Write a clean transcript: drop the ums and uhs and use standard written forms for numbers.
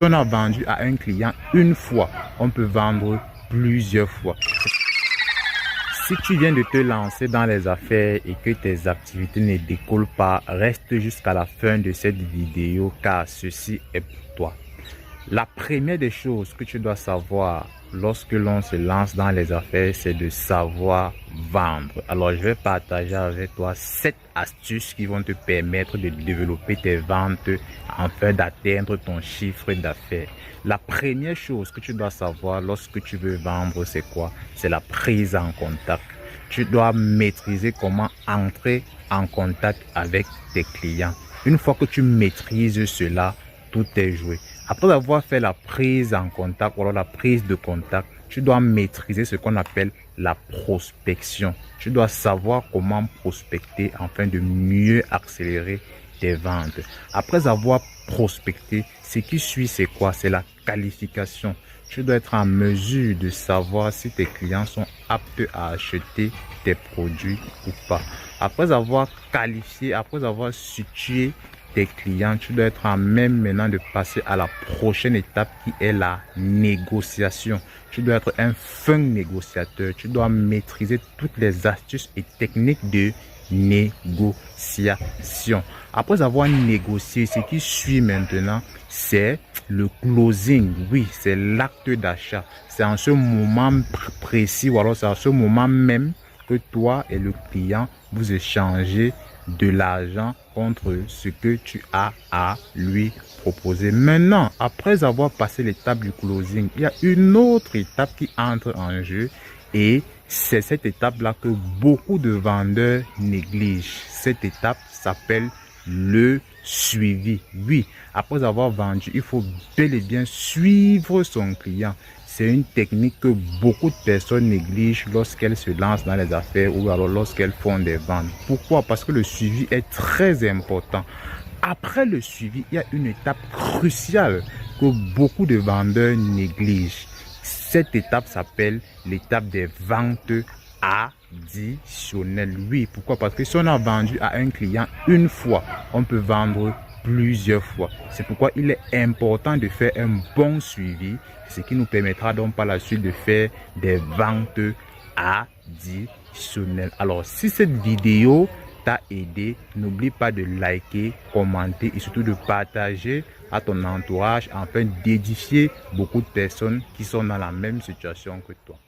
On a vendu à un client une fois, on peut vendre plusieurs fois. Si tu viens de te lancer dans les affaires et que tes activités ne décollent pas, reste jusqu'à la fin de cette vidéo car ceci est pour toi. La première des choses que tu dois savoir lorsque l'on se lance dans les affaires, c'est de savoir vendre. Alors, je vais partager avec toi 7 astuces qui vont te permettre de développer tes ventes afin d'atteindre ton chiffre d'affaires. La première chose que tu dois savoir lorsque tu veux vendre, c'est quoi? C'est la prise en contact. Tu dois maîtriser comment entrer en contact avec tes clients. Une fois que tu maîtrises cela, tout est joué. Après avoir fait la prise en contact ou alors la prise de contact, tu dois maîtriser ce qu'on appelle la prospection. Tu dois savoir comment prospecter afin de mieux accélérer tes ventes. Après avoir prospecté, ce qui suit, c'est quoi? C'est la qualification. Tu dois être en mesure de savoir si tes clients sont aptes à acheter tes produits ou pas. Après avoir qualifié, après avoir situé tes clients, tu dois être en même maintenant de passer à la prochaine étape qui est la négociation. Tu dois être un fin négociateur. Tu dois maîtriser toutes les astuces et techniques de négociation. Après avoir négocié, ce qui suit maintenant, c'est le closing. Oui, c'est l'acte d'achat. C'est en ce moment précis ou alors c'est en ce moment même que toi et le client vous échangez de l'argent contre ce que tu as à lui proposer. Maintenant, après avoir passé l'étape du closing, il y a une autre étape qui entre en jeu et c'est cette étape-là que beaucoup de vendeurs négligent. Cette étape s'appelle le suivi. Oui, après avoir vendu, il faut bel et bien suivre son client. C'est une technique que beaucoup de personnes négligent lorsqu'elles se lancent dans les affaires ou alors lorsqu'elles font des ventes. Pourquoi? Parce que le suivi est très important. Après le suivi, il y a une étape cruciale que beaucoup de vendeurs négligent. Cette étape s'appelle l'étape des ventes additionnelles. Oui, pourquoi? Parce que si on a vendu à un client une fois, on peut vendre plusieurs fois. C'est pourquoi il est important de faire un bon suivi, ce qui nous permettra donc par la suite de faire des ventes additionnelles. Alors, si cette vidéo t'a aidé, n'oublie pas de liker, commenter et surtout de partager à ton entourage afin d'édifier beaucoup de personnes qui sont dans la même situation que toi.